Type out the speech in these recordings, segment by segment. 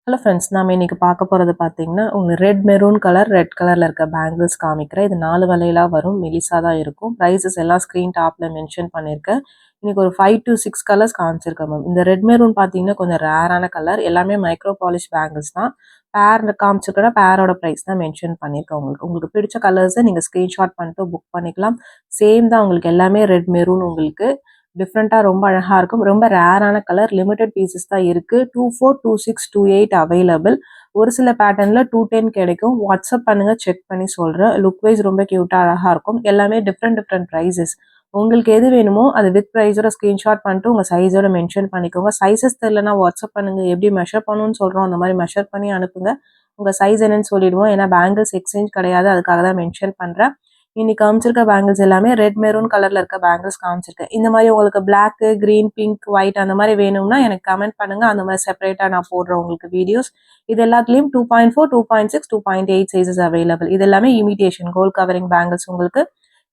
Hello friends, நாம் இன்றைக்கி பார்க்க போகிறது பார்த்தீங்கன்னா உங்களுக்கு மெரூன் கலர், ரெட் கலரில் இருக்க பேங்கிள்ஸ் காமிக்கிறேன். இது 4 வளையலாக வரும், மெலிசாக தான் இருக்கும். ப்ரைஸஸ் எல்லாம் ஸ்க்ரீன் டாப்பில் மென்ஷன் பண்ணியிருக்கேன். இன்றைக்கி ஒரு 5 to 6 கலர்ஸ் காமிச்சிருக்கேன் மேம். இந்த மெரூன் பார்த்தீங்கன்னா கொஞ்சம் ரேரான கலர், எல்லாமே மைக்ரோ பாலிஷ் பேங்கிள்ஸ் தான். பேர் காமிச்சிருக்கேன்னா பேரோட ப்ரைஸ் தான் மென்ஷன் பண்ணியிருக்கேன். உங்களுக்கு பிடிச்ச கலர்ஸை நீங்கள் ஸ்க்ரீன்ஷாட் பண்ணிட்டு புக் பண்ணிக்கலாம். சேம் தான் உங்களுக்கு எல்லாமே மெரூன் உங்களுக்கு டிஃப்ரெண்ட்டாக ரொம்ப அழகாக இருக்கும். ரொம்ப ரேரான கலர், லிமிடெட் பீசஸ் தான் இருக்குது. 24, 26, 28 அவைலபிள். ஒரு சில பேட்டர்னில் 210 கிடைக்கும். வாட்ஸ்அப் பண்ணுங்கள், செக் பண்ணி சொல்கிறேன். லுக் வைஸ் ரொம்ப க்யூட்டாக அழகாக இருக்கும். எல்லாமே டிஃப்ரெண்ட் ப்ரைஸஸ். உங்களுக்கு எது வேணுமோ அது வித் ப்ரைஸோட ஸ்க்ரீன்ஷாட் பண்ணிட்டு உங்கள் சைஸோட மென்ஷன் பண்ணிக்கோங்க. சைஸஸ் தெரியலனா வாட்ஸ்அப் பண்ணுங்கள். எப்படி மெஷர் பண்ணணும்னு சொல்கிறோம் அந்த மாதிரி மெஷர் பண்ணி அனுப்புங்க. உங்கள் சைஸ் என்னன்னு சொல்லிடுவோம். ஏன்னா பேங்கிள்ஸ் எக்ஸ்சேஞ்ச் கிடையாது, அதுக்காக தான் மென்ஷன் பண்ணுறேன். இன்னைக்கு காமிச்சிருக்க பேங்கிள்ஸ் எல்லாமே மெரூன் கலர்ல இருக்க பேங்கிள்ஸ் காமிச்சிருக்கேன். இந்த மாதிரி உங்களுக்கு பிளாக், கிரீன், பிங்க், ஒயிட் அந்த மாதிரி வேணும்னா எனக்கு கமெண்ட் பண்ணுங்க. அந்த மாதிரி செப்பரேட்டா நான் போடுறேன் உங்களுக்கு வீடியோஸ். இது எல்லாத்துலயும் 2.4, 2.6, 2.8 சைஸஸ் அவைலபிள். இது எல்லாமே இமிடேஷன் கோல்ட் கவரிங் பேங்கிள்ஸ். உங்களுக்கு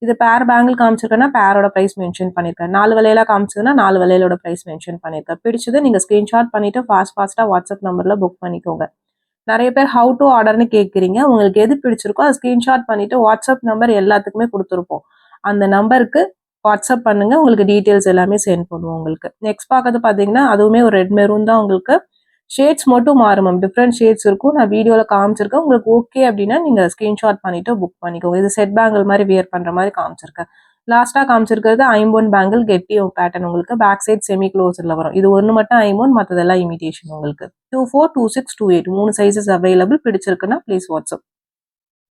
இது பேர் பேங்கிள் காமிச்சிருக்கேன்னா பேரோட ப்ரைஸ் மென்ஷன் பண்ணிருக்கேன். 4 வளையலா காமிச்சதுன்னா 4 வளையலோட ப்ரைஸ் மென்ஷன் பண்ணிருக்கேன். பிடிச்சது நீங்க ஸ்கிரீன்ஷாட் பண்ணிட்டு ஃபாஸ்டா வாட்ஸ்அப் நம்பர்ல புக் பண்ணிக்கோங்க. நிறைய பேர் ஹவு டு ஆர்டர்னு கேட்குறீங்க. உங்களுக்கு எது பிடிச்சிருக்கோ அதை ஸ்க்ரீன்ஷாட் பண்ணிட்டு வாட்ஸ்அப் நம்பர் எல்லாத்துக்குமே கொடுத்துருப்போம். அந்த நம்பருக்கு வாட்ஸ்அப் பண்ணுங்க, உங்களுக்கு டீட்டெயில்ஸ் எல்லாமே சென்ட் பண்ணுவோம் உங்களுக்கு. நெக்ஸ்ட் பார்க்கறது பார்த்தீங்கன்னா அதுவுமே ஒரு மெரூன் தான். உங்களுக்கு ஷேட்ஸ் மட்டும் மாறும் மேம், டிஃப்ரெண்ட் ஷேட்ஸ் இருக்கும். நான் வீடியோவில் காமிச்சிருக்கேன். உங்களுக்கு ஓகே அப்படின்னா நீங்கள் ஸ்க்ரீன்ஷாட் பண்ணிட்டு புக் பண்ணிக்கோங்க. இது செட் பேங்கிள் மாதிரி வியர் பண்ணுற மாதிரி காமிச்சிருக்கேன். லாஸ்ட்டாக காமிச்சிருக்கிறது ஐம்போன் பேங்கிள் கெட்டி பேட்டர்ன். உங்களுக்கு பேக் சைட் செமி க்ளோஸில் வரும். இது ஒன்று மட்டும் ஐம்போன், மற்றதெல்லாம் இமிடேஷன். உங்களுக்கு 24, 26, 28 3 சைஸஸ் அவைலபிள். பிடிச்சிருக்குன்னா ப்ளீஸ் வாட்ஸ்அப்.